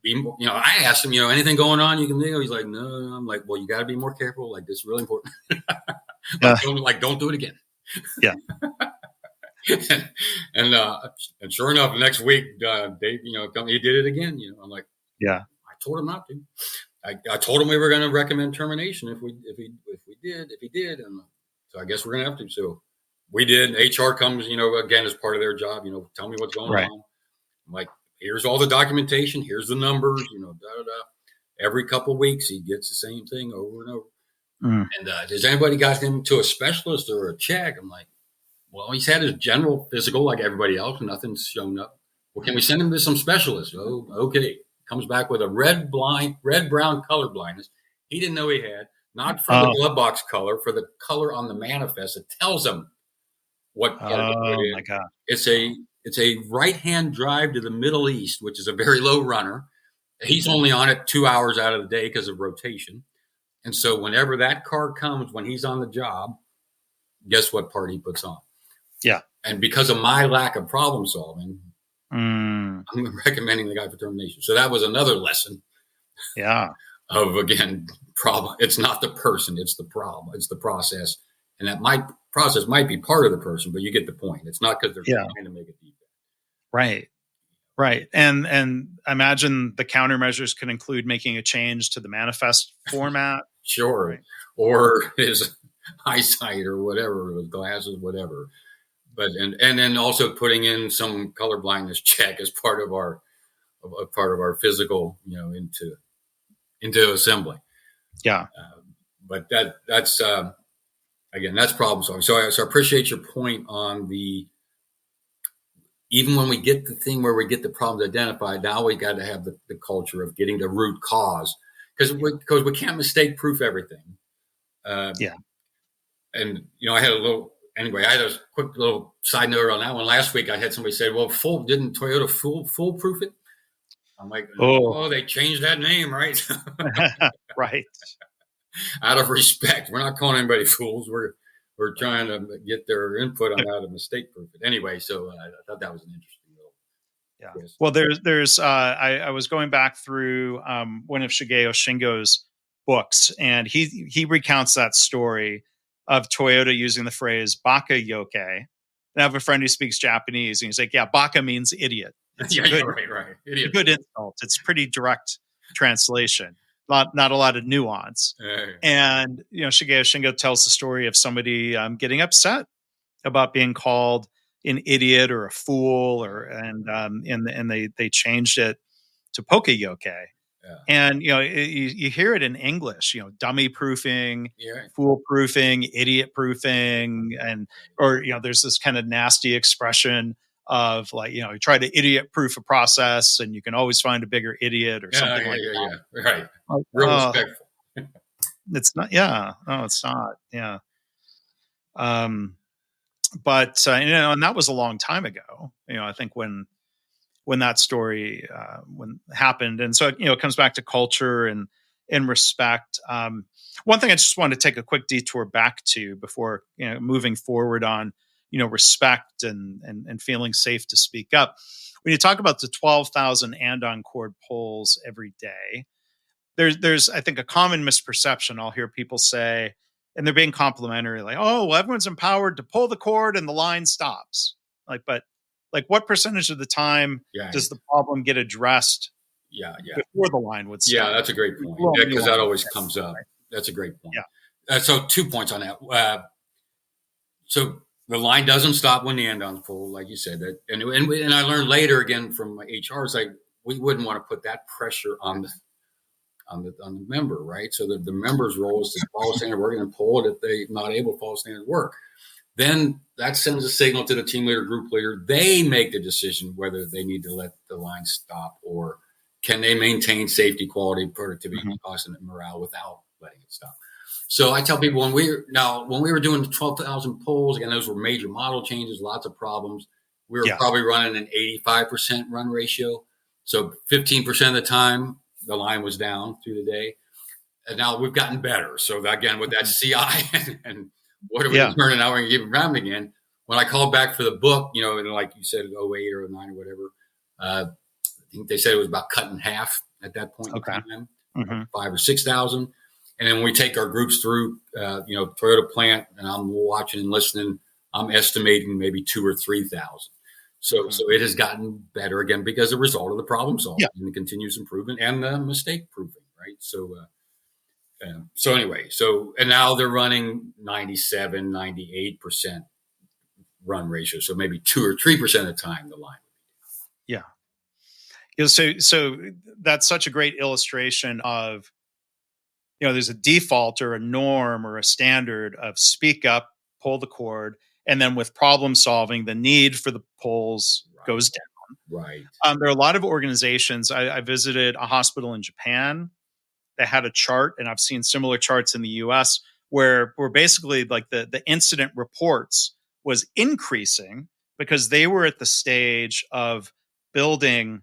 asked him, anything going on you can do? He's like, "No." I'm like, "Well, you got to be more careful. Like, this is really important." Don't do it again. Yeah. and sure enough, the next week, Dave, he did it again. I'm like, yeah. I told him not to. I told him we were going to recommend termination if he did, and so I guess we're going to have to. So we did. HR comes, again, as part of their job. Tell me what's going on. I'm like, here's all the documentation. Here's the numbers. Every couple of weeks, he gets the same thing over and over. And has anybody got him to a specialist or a check? I'm like, well, he's had his general physical like everybody else, and nothing's shown up. Well, can we send him to some specialist? Oh, okay. Comes back with a red-brown color blindness. He didn't know he had, not for the glove box color, for the color on the manifest. It tells him what color to put in. My God. It's a right-hand drive to the Middle East, which is a very low runner. He's only on it 2 hours out of the day because of rotation. And so whenever that car comes, when he's on the job, guess what part he puts on? Yeah. And because of my lack of problem solving, I'm recommending the guy for termination. So that was another lesson. Yeah. Of, again, problem. It's not the person, it's the problem. It's the process. And that process might be part of the person, but you get the point. It's not because they're trying to make a defect. Right. Right. And I imagine the countermeasures could include making a change to the manifest format. Sure. Right. Or his eyesight or whatever, his glasses, whatever. But and then also putting in some color blindness check as part of our physical, into assembly. Yeah. But that's again, that's problem solving. So I appreciate your point on even when we get the thing where we get the problems identified, now we got to have the culture of getting the root cause, because we can't mistake proof everything. And I had a quick little side note on that one. Last week I had somebody say, "Well, didn't Toyota foolproof it?" I'm like, "Oh, they changed that name, right?" Right. out of respect. We're not calling anybody fools. We're trying to get their input on how to mistake proof it. Anyway, so I thought that was an interesting little twist. Well, I was going back through one of Shigeo Shingo's books, and he recounts that story of Toyota using the phrase "baka yoke." And I have a friend who speaks Japanese, and he's like, "Yeah, baka means idiot." It's right. Idiot. Good insult. It's pretty direct translation. Not a lot of nuance. And Shigeo Shingo tells the story of somebody getting upset about being called an idiot or a fool, and they changed it to poka-yoke. Yeah. And you hear it in English, dummy proofing, Yeah. fool proofing, idiot proofing, or there's this kind of nasty expression of like, you try to idiot proof a process and you can always find a bigger idiot or something like that. Yeah. Right. Like, Real respectful. It's not. Yeah. No, it's not. Yeah. But and that was a long time ago. I think when that story when happened, and so it comes back to culture and respect. One thing I just wanted to take a quick detour back to before moving forward on respect and feeling safe to speak up. When you talk about the 12,000 andon cord pulls every day, there's I think a common misperception. I'll hear people say, and they're being complimentary, like, "Oh, well, everyone's empowered to pull the cord and the line stops." But what percentage of the time does the problem get addressed? Before the line would stop. Yeah, that's a great point. Because that always comes up. That's a great point. Yeah. So 2 points on that. So the line doesn't stop when the andon's pulled, like you said. That, and I learned later again from my HR, it's like we wouldn't want to put that pressure on the member, right? So the member's role is to follow standard work and pull it if they're not able to follow standard work. Then that sends a signal to the team leader, group leader. They make the decision whether they need to let the line stop or can they maintain safety, quality, productivity, cost, and morale without letting it stop. So I tell people when we were doing the 12,000 pulls, again, those were major model changes, lots of problems. We were probably running an 85% run ratio. So 15% of the time, the line was down through the day. And now we've gotten better. So again, with that CI and what are we learning now? We're going to give it round again. When I called back for the book, and like you said, 08 or 09 or whatever, I think they said it was about cut in half at that point in time, 5,000 or 6,000. And then when we take our groups through, Toyota plant, and I'm watching and listening, I'm estimating maybe 2,000 or 3,000. So it has gotten better again because a result of the problem solving and the continuous improvement and the mistake proofing, right? So anyway, and now they're running 97, 98% run ratio. So maybe 2 or 3% of the time the line. Yeah. So that's such a great illustration of, there's a default or a norm or a standard of speak up, pull the cord. And then with problem solving, the need for the pulls goes down. Right. There are a lot of organizations. I visited a hospital in Japan that had a chart, and I've seen similar charts in the US where basically like the incident reports was increasing because they were at the stage of building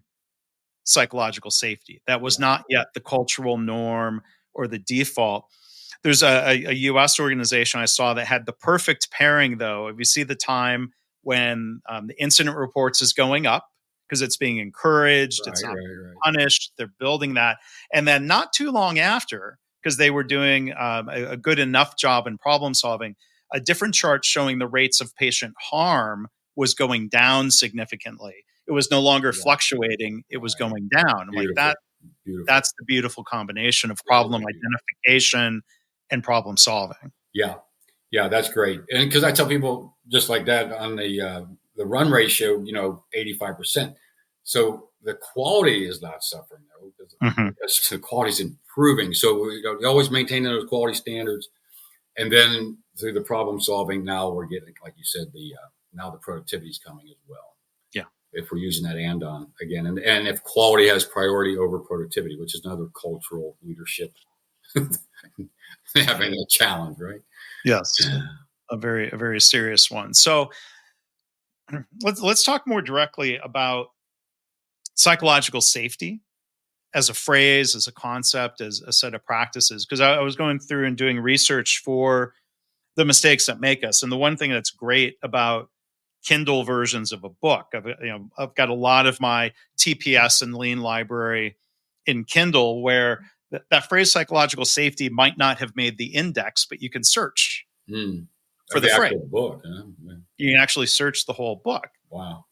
psychological safety. That was not yet the cultural norm or the default. There's a US organization I saw that had the perfect pairing, though. If you see the time when the incident reports is going up because it's being encouraged, it's not punished, they're building that. And then not too long after, because they were doing a good enough job in problem solving, a different chart showing the rates of patient harm was going down significantly. It was no longer fluctuating, it was going down. Like that. Beautiful. That's the beautiful combination of problem identification and problem solving. Yeah, that's great. And because I tell people just like that on the run ratio, 85%. So the quality is not suffering though, because the quality is improving. So we always maintain those quality standards, and then through the problem solving, now we're getting, like you said, now the productivity is coming as well. If we're using that andon again, and if quality has priority over productivity, which is another cultural leadership having a challenge, right? Yes, a very serious one. So let's talk more directly about psychological safety as a phrase, as a concept, as a set of practices. Because I was going through and doing research for the mistakes that make us. And the one thing that's great about Kindle versions of a book, I've got a lot of my TPS and Lean library in Kindle where that phrase psychological safety might not have made the index, but you can search for the phrase. Book. Huh? Yeah. You can actually search the whole book. Wow.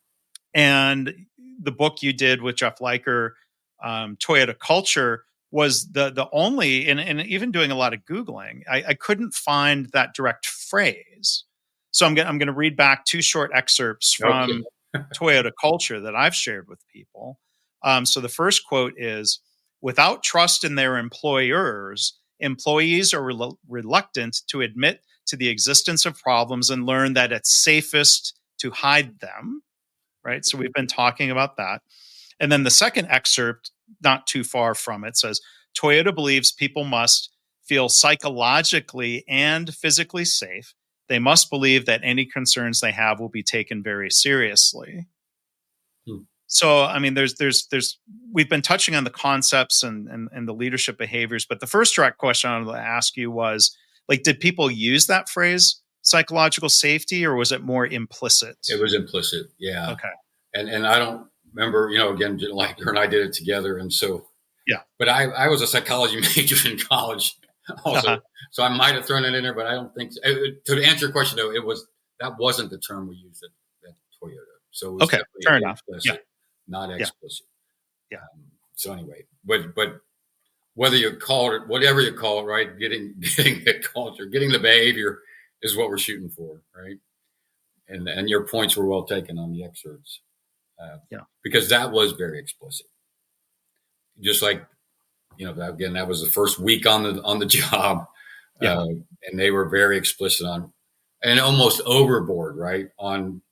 And the book you did with Jeff Leiker, Toyota Culture, was the only, and even doing a lot of Googling, I couldn't find that direct phrase. So I'm going to read back 2 short excerpts from Toyota Culture that I've shared with people. So the first quote is, "Without trust in their employers, employees are reluctant to admit to the existence of problems and learn that it's safest to hide them." Right. So we've been talking about that. And then the second excerpt, not too far from it, says, "Toyota believes people must feel psychologically and physically safe. They must believe that any concerns they have will be taken very seriously." So, I mean, we've been touching on the concepts and the leadership behaviors, but the first direct question I wanted to ask you was, like, did people use that phrase, psychological safety, or was it more implicit? It was implicit. Yeah. Okay. And I don't remember, again, like her and I did it together. And so, yeah, but I was a psychology major in college also. So I might have thrown it in there, but I don't think so. To answer your question though, that wasn't the term we used at Toyota. So it was okay, fair enough. Implicit, not explicit. Yeah. So anyway, but whether you call it, whatever you call it, right? Getting the culture, getting the behavior is what we're shooting for. Right. And your points were well taken on the excerpts. Because that was very explicit. Just like, again, that was the first week on the job. And they were very explicit on, and almost overboard, right? On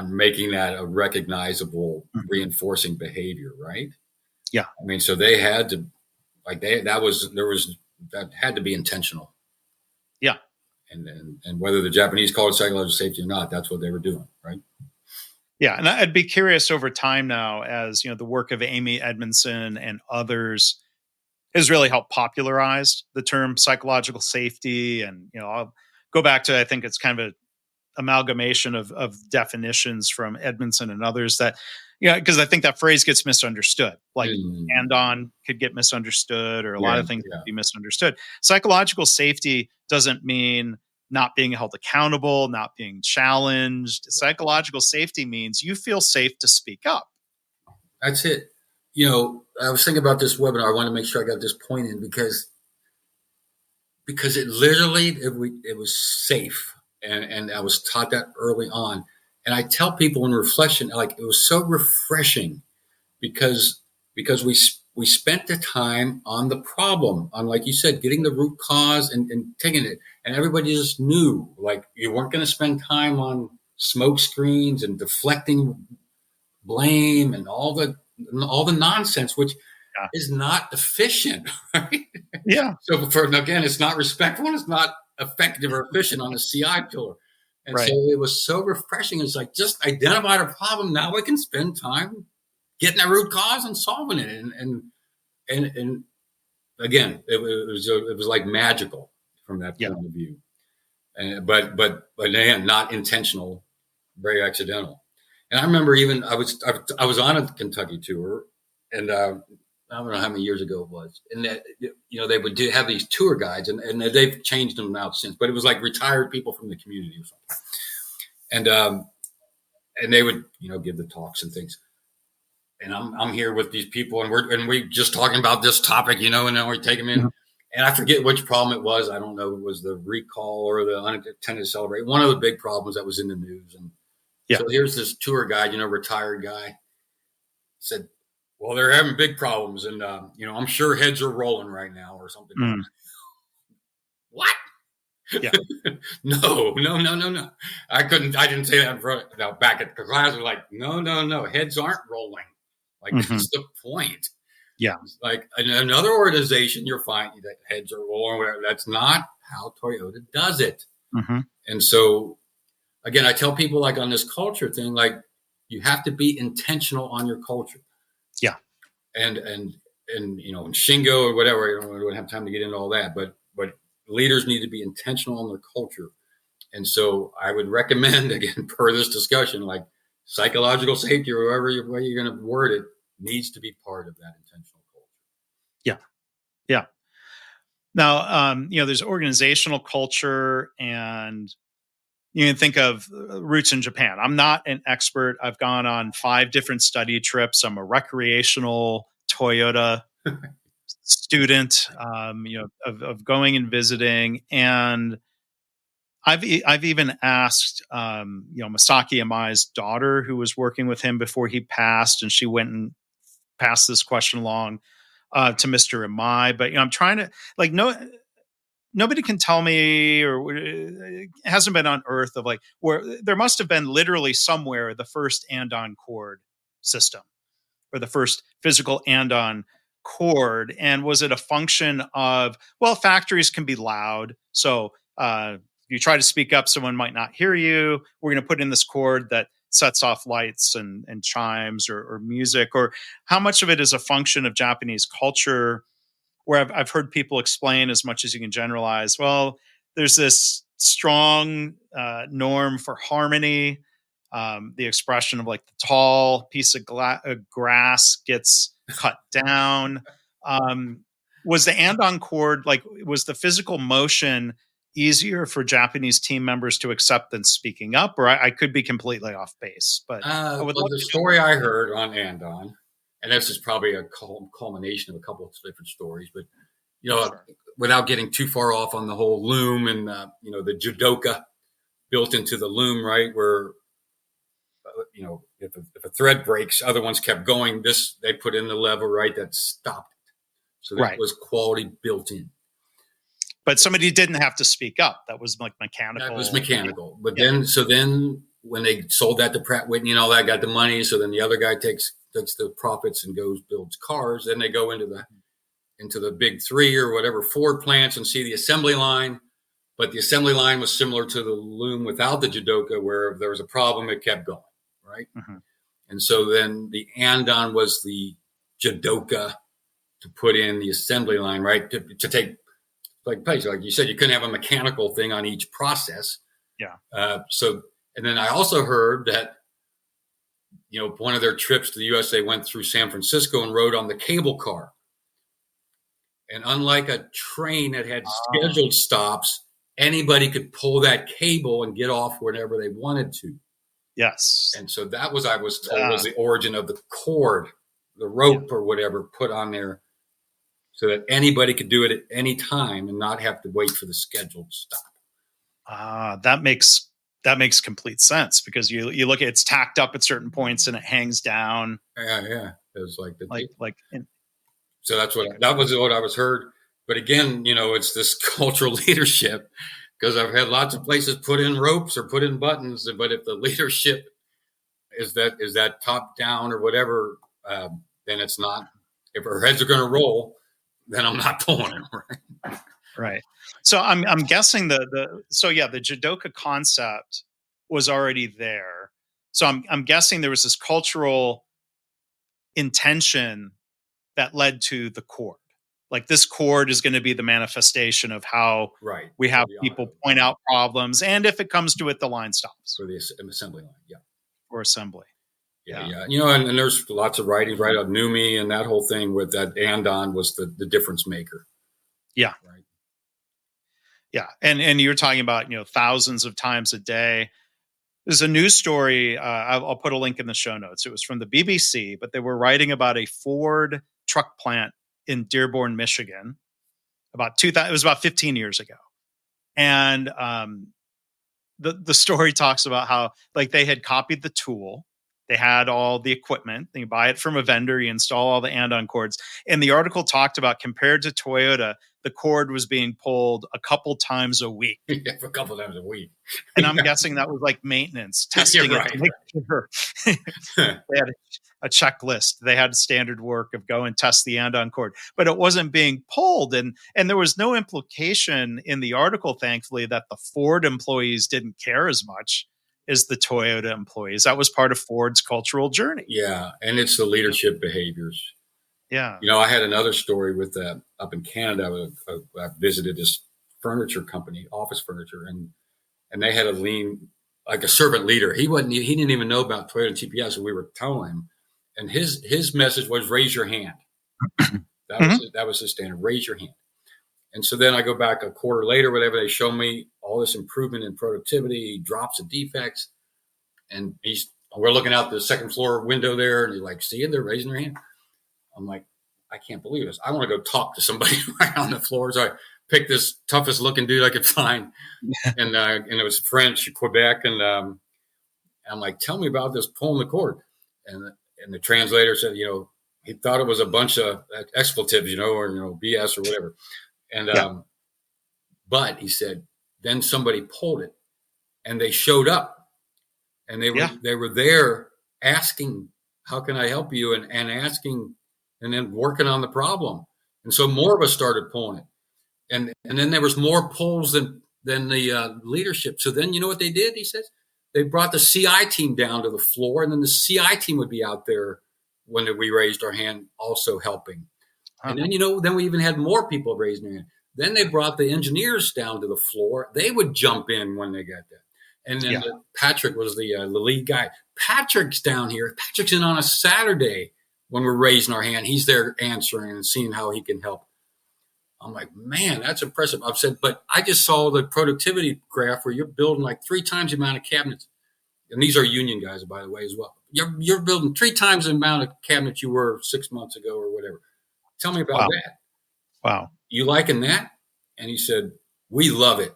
making that a recognizable reinforcing behavior, right? Yeah. I mean, so they had to, that had to be intentional. Yeah. And whether the Japanese call it psychological safety or not, that's what they were doing, right? Yeah, and I'd be curious over time now, as the work of Amy Edmondson and others has really helped popularize the term psychological safety. And I'll go back to, I think it's kind of an amalgamation of definitions from Edmondson and others that, because I think that phrase gets misunderstood. Like andon could get misunderstood, or a lot of things could be misunderstood. Psychological safety doesn't mean not being held accountable, not being challenged. Psychological safety means you feel safe to speak up. That's it. I was thinking about this webinar. I want to make sure I got this point in because it literally, it was safe. And I was taught that early on. And I tell people in reflection, like, it was so refreshing because we spent the time on the problem, on, like you said, getting the root cause and taking it. And everybody just knew, like, you weren't going to spend time on smoke screens and deflecting blame and all the nonsense, which is not efficient, right? Yeah. So again, it's not respectful and it's not effective or efficient on the CI pillar. And so it was so refreshing. It's like, just identify the problem. Now we can spend time getting the root cause and solving it. And again, it was like magical from that point of view. But again, not intentional, very accidental. And I remember even I was on a Kentucky tour, and I don't know how many years ago it was. And that, they would have these tour guides, and they've changed them now since. But it was like retired people from the community or something. And they would give the talks and things. And I'm here with these people, and we're just talking about this topic, and then we take them in. And I forget which problem it was. I don't know if it was the recall or the unattended celebration. One of the big problems that was in the news. And so here's this tour guide, retired guy, said, "Well, they're having big problems, and I'm sure heads are rolling right now," or something. What? Yeah. No. I didn't say that in front. Now back at the class, I was like, no, heads aren't rolling. Like, that's the point. Yeah. Like, in another organization, you're finding that heads are rolling, whatever. That's not how Toyota does it. And so, again, I tell people, like, on this culture thing, like, you have to be intentional on your culture. Yeah. And and Shingo or whatever. We don't have time to get into all that, but leaders need to be intentional in their culture. And so I would recommend, again, per this discussion, like psychological safety or whatever way you're going to word it, needs to be part of that intentional culture. Yeah. Yeah. Now, there's organizational culture, and you can think of roots in Japan. I'm not an expert. I've gone on 5 different study trips. I'm a recreational Toyota student, of going and visiting. And I've even asked, Masaki Amai's daughter, who was working with him before he passed, and she went and passed this question along to Mr. Amai. But I'm trying to nobody can tell me, or it hasn't been unearthed of where there must have been literally somewhere the first andon cord system, or the first physical andon cord. And was it a function of, well, factories can be loud, so if you try to speak up, someone might not hear you. We're going to put in this cord that sets off lights and chimes or music. Or how much of it is a function of Japanese culture, where I've heard people explain, as much as you can generalize, well, there's this strong norm for harmony. The expression of the tall piece of grass gets cut down. Was the andon cord, was the physical motion easier for Japanese team members to accept than speaking up? Or I could be completely off base, but the story I heard on andon, and this is probably a culmination of a couple of different stories, but sure, without getting too far off on the whole loom and the judoka built into the loom, right, where if a thread breaks, other ones kept going. They put in the lever, right, that stopped it. So that was quality built in. But somebody didn't have to speak up. That was mechanical. That was mechanical. But then when they sold that to Pratt Whitney and all that, got the money. So then the other guy takes the profits and builds cars. Then they go into the big 3 or whatever Ford plants and see the assembly line. But the assembly line was similar to the loom without the judoka, where if there was a problem, it kept going, right? Mm-hmm. And so then the andon was the judoka to put in the assembly line, right, to take place. Like you said, you couldn't have a mechanical thing on each process. Yeah. And then I also heard that, one of their trips to the US, they went through San Francisco and rode on the cable car. And unlike a train that had scheduled stops, anybody could pull that cable and get off whenever they wanted to. Yes. And so that was, I was told, was the origin of the cord, the rope or whatever put on there, so that anybody could do it at any time and not have to wait for the scheduled stop. That makes complete sense, because you look at, it's tacked up at certain points and it hangs down. Yeah. It was so that was what I was heard. But again, it's this cultural leadership, because I've had lots of places put in ropes or put in buttons, but if the leadership is that top down or whatever, then it's not. If our heads are going to roll, then I'm not pulling them, right? Right. So I'm guessing the judoka concept was already there. So I'm guessing there was this cultural intention that led to the cord. This cord is going to be the manifestation of how we have people point out problems, and if it comes to it, the line stops for the assembly line. Yeah. Or assembly. Yeah. And there's lots of writings, right? Of Numi and that whole thing with that andon was the difference maker. Yeah. Right. Yeah. And you're talking about, thousands of times a day. There's a news story. I'll put a link in the show notes. It was from the BBC, but they were writing about a Ford truck plant in Dearborn, Michigan. It was about 15 years ago. And the story talks about how they had copied the tool. They had all the equipment. You buy it from a vendor, you install all the andon cords. And the article talked about, compared to Toyota, the cord was being pulled a couple times a week. Yeah, a couple times a week. And I'm guessing that was maintenance, testing it to make sure. They had a checklist. They had standard work of go and test the andon cord, but it wasn't being pulled. And there was no implication in the article, thankfully, that the Ford employees didn't care as much as the Toyota employees. That was part of Ford's cultural journey. Yeah. And it's the leadership behaviors. Yeah. I had another story with up in Canada. I visited this furniture company, office furniture, and they had a lean, like a servant leader. He didn't even know about Toyota GPS, so we were telling him. And his message was raise your hand. That was his standard, raise your hand. And so then I go back a quarter later, whatever, they show me all this improvement in productivity, drops of defects. And we're looking out the second floor window there, and he's like, see, they're raising their hand. I'm like, I can't believe this. I want to go talk to somebody right on the floor. So I picked this toughest looking dude I could find. And it was French, Quebec. And I'm like, tell me about this pulling the cord. And the translator said, he thought it was a bunch of expletives, or, BS or whatever. And, but he said, then somebody pulled it and they showed up and they were there asking, how can I help you? And asking, and then working on the problem. And so more of us started pulling it. And then there was more pulls than the leadership. So then, you know what they did? He says they brought the CI team down to the floor, and then the CI team would be out there when we raised our hand, also helping. And then, then we even had more people raising their hand. Then they brought the engineers down to the floor. They would jump in when they got there. And then Patrick was the lead guy. Patrick's down here. Patrick's in on a Saturday when we're raising our hand. He's there answering and seeing how he can help. I'm like, man, that's impressive. I've said, but I just saw the productivity graph where you're building like 3 times the amount of cabinets. And these are union guys, by the way, as well. You're building 3 times the amount of cabinets you were 6 months ago or whatever. Tell me about that. Wow. You liking that? And he said, we love it.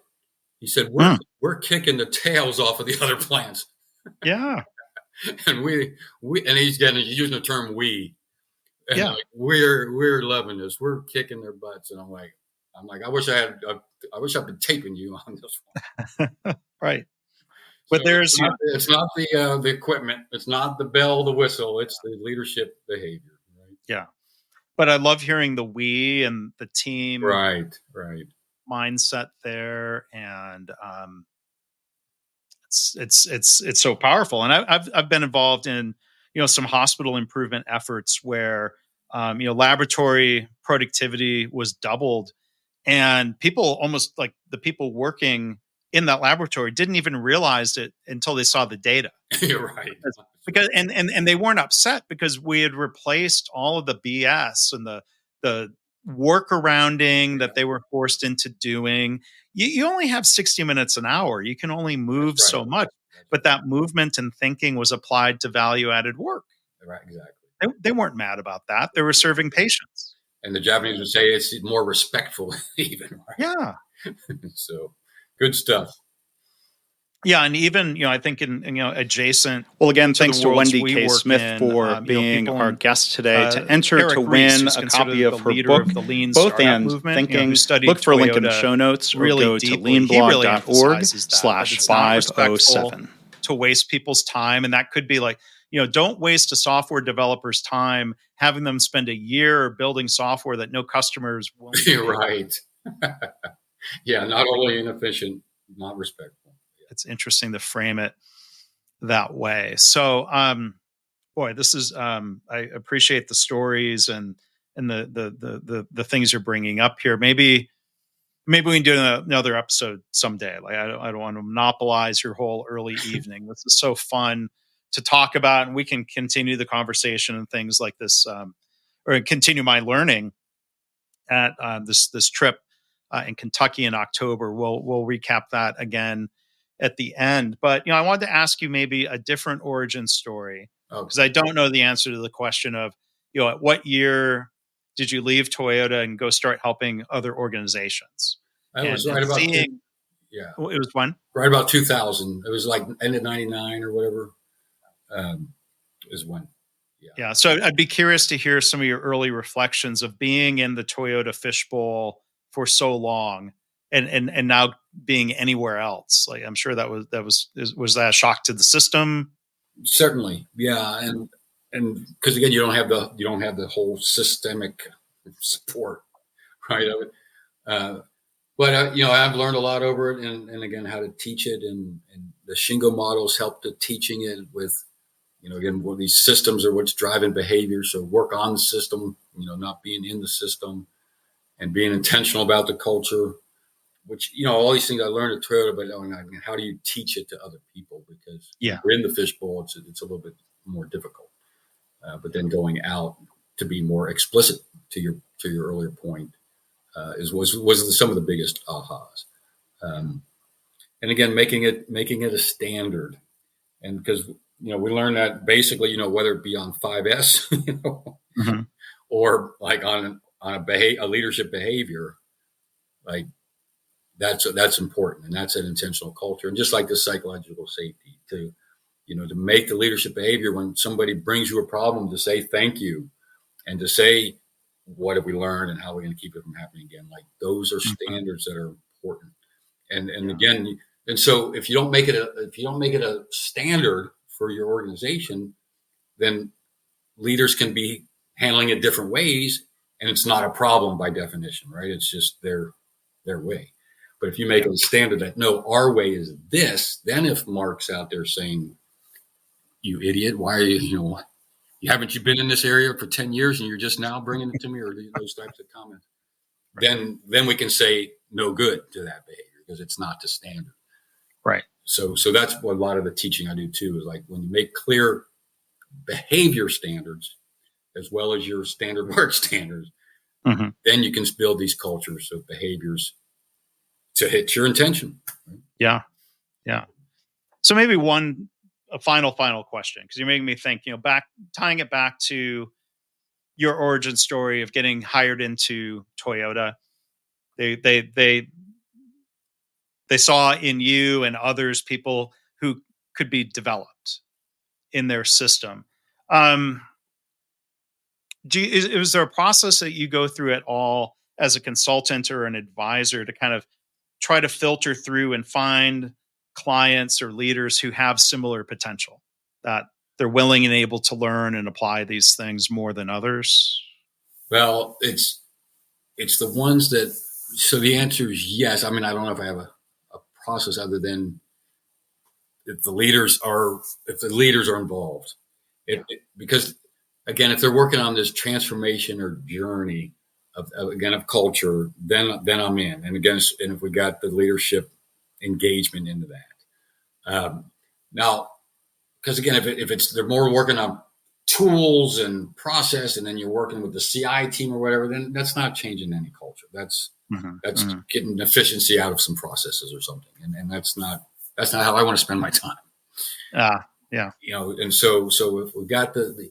He said, we're kicking the tails off of the other plants. Yeah. And we and he's using the term we. And like, we're loving this. We're kicking their butts. And I'm like, I wish I'd been taping you on this one. Right. But so it's not the equipment. It's not the bell, the whistle. It's the leadership behavior. Right? Yeah. But I love hearing the we and the team right mindset there. And it's so powerful. And I've been involved in, some hospital improvement efforts where, laboratory productivity was doubled, and people almost like the people working in that laboratory didn't even realize it until they saw the data. You're right. Because and they weren't upset because we had replaced all of the BS and the workarounding that they were forced into doing. You only have 60 minutes an hour. You can only move so much. But that movement and thinking was applied to value-added work. Right, exactly. They weren't mad about that. They were serving patients. And the Japanese would say it's more respectful, even. Right? Yeah. So, good stuff. Yeah, and even, I think in adjacent. Well, again, thanks to Wendy we K. work Smith in, for being our guest today. To enter Eric to Ries, win who's a considered copy of the her leader book, of the Lean Both Startup and Movement, Thinking, who studied look for a link in the Toyota show notes or really go to deeply. He really emphasizes that, it's not respectful leanblog.org/507. to waste people's time. And that could be like, don't waste a software developer's time having them spend a year building software that no customers will. You're right. Yeah, not only inefficient, not respectful. It's interesting to frame it that way. So, boy, this is, I appreciate the stories and the things you're bringing up here. Maybe we can do another episode someday. Like, I don't want to monopolize your whole early evening. This is so fun to talk about, and we can continue the conversation and things like this, or continue my learning at this trip in Kentucky in October. We'll recap that again at the end. But I wanted to ask you maybe a different origin story, because I don't know the answer to the question of at what year did you leave Toyota and go start helping other organizations? That was right about it was when? Right about 2000. It was like end of 99 or whatever. Is when. Yeah. So I'd be curious to hear some of your early reflections of being in the Toyota fishbowl for so long and now being anywhere else. Like, I'm sure was that a shock to the system? Certainly. Yeah. And because again, you don't have the whole systemic support, right, of it. But I've learned a lot over it, and again, how to teach it, and the Shingo models helped to teaching it with, again, what these systems are what's driving behavior. So work on the system, not being in the system and being intentional about the culture, which, all these things I learned at Toyota, but how do you teach it to other people? Because we're in the fishbowl, it's a little bit more difficult. But then going out to be more explicit to your earlier point was some of the biggest ahas. And again, making it a standard, and because we learned that basically, whether it be on 5S, Mm-hmm. or like on a leadership behavior, like that's important, and that's an intentional culture, and just like the psychological safety to make the leadership behavior when somebody brings you a problem to say thank you, and to say what have we learned and how are we going to keep it from happening again. Like those are standards that are important, and again. And so if you don't make it a standard for your organization, then leaders can be handling it different ways, and it's not a problem by definition, right? It's just their way. But if you make it a standard that no, our way is this, then if Mark's out there saying, "You idiot, why are you haven't you been in this area for 10 years and you're just now bringing it to me," or those types of comments, then we can say no good to that behavior because it's not the standard. Right. So that's what a lot of the teaching I do too, is like when you make clear behavior standards as well as your standard work standards, then you can build these cultures of behaviors to hit your intention. Right? Yeah. So maybe a final question, because you're making me think, tying it back to your origin story of getting hired into Toyota. They saw in you and others people who could be developed in their system. Is there a process that you go through at all as a consultant or an advisor to kind of try to filter through and find clients or leaders who have similar potential, that they're willing and able to learn and apply these things more than others? Well, it's the ones that. So the answer is yes. I mean, I don't know if I have a process other than if the leaders are involved. Because again, if they're working on this transformation or journey of culture, then I'm in. And again, and if we got the leadership engagement into that. Now, because again, if they're more working on tools and process, and then you're working with the CI team or whatever, then that's not changing any culture. That's getting efficiency out of some processes or something, and that's not how I want to spend my time. Yeah. And so if we got we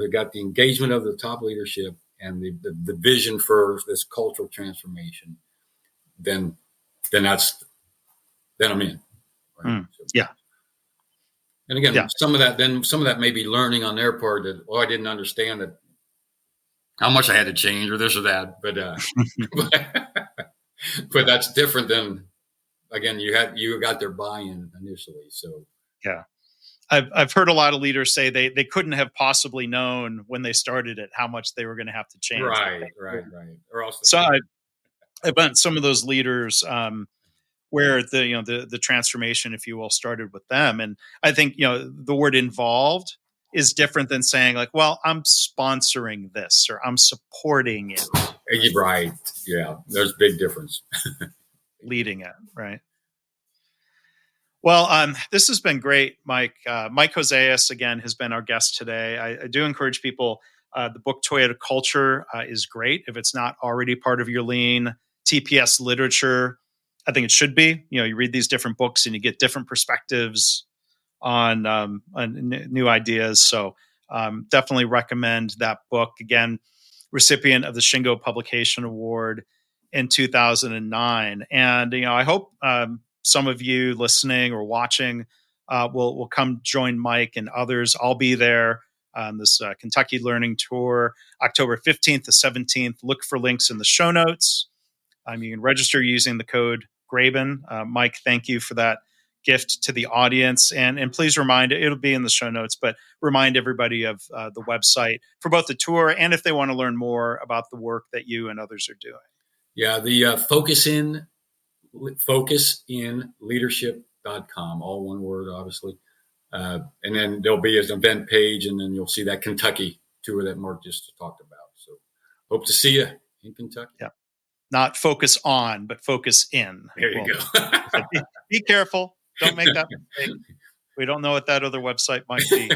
got the engagement of the top leadership and the vision for this cultural transformation, then I'm in. Right? Yeah. And again, some of that may be learning on their part that, I didn't understand that how much I had to change or this or that, but but that's different than, again, you got their buy-in initially. So yeah, I've heard a lot of leaders say they couldn't have possibly known when they started it how much they were going to have to change. Right. Or else I've met some of those leaders where the transformation, if you will, started with them. And I think, the word involved is different than saying like, well, I'm sponsoring this or I'm supporting it. Right. Yeah. There's a big difference. Leading it. Right. Well, this has been great, Mike. Mike Hoseus, again, has been our guest today. I do encourage people, the book Toyota Culture is great. If it's not already part of your lean TPS literature, I think it should be. You read these different books and you get different perspectives on new ideas. So definitely recommend that book. Again, recipient of the Shingo Publication Award in 2009. And, I hope some of you listening or watching will come join Mike and others. I'll be there on this Kentucky Learning Tour, October 15th to 17th. Look for links in the show notes. You can register using the code Graben. Mike, thank you for that gift to the audience. And please it'll be in the show notes, but remind everybody of the website for both the tour and if they want to learn more about the work that you and others are doing. Yeah, the focusinleadership.com, all one word, obviously. And then there'll be an event page, and then you'll see that Kentucky tour that Mark just talked about. So hope to see you in Kentucky. Yeah. Not focus on, but focus in. There you go. Be careful. Don't make that mistake. We don't know what that other website might be.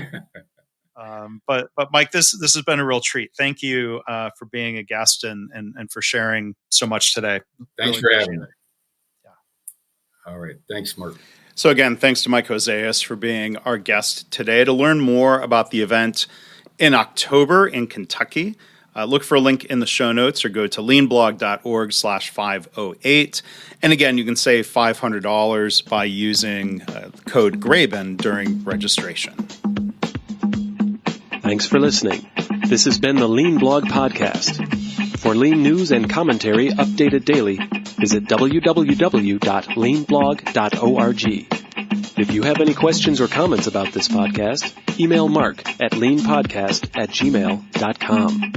But Mike, this has been a real treat. Thank you for being a guest and for sharing so much today. Thanks for having me. Yeah. All right. Thanks, Mark. So again, thanks to Mike Hoseus for being our guest today. To learn more about the event in October in Kentucky, look for a link in the show notes or go to leanblog.org/508. And again, you can save $500 by using code Graben during registration. Thanks for listening. This has been the Lean Blog Podcast. For Lean news and commentary updated daily, visit www.leanblog.org. If you have any questions or comments about this podcast, email Mark at leanpodcast@gmail.com.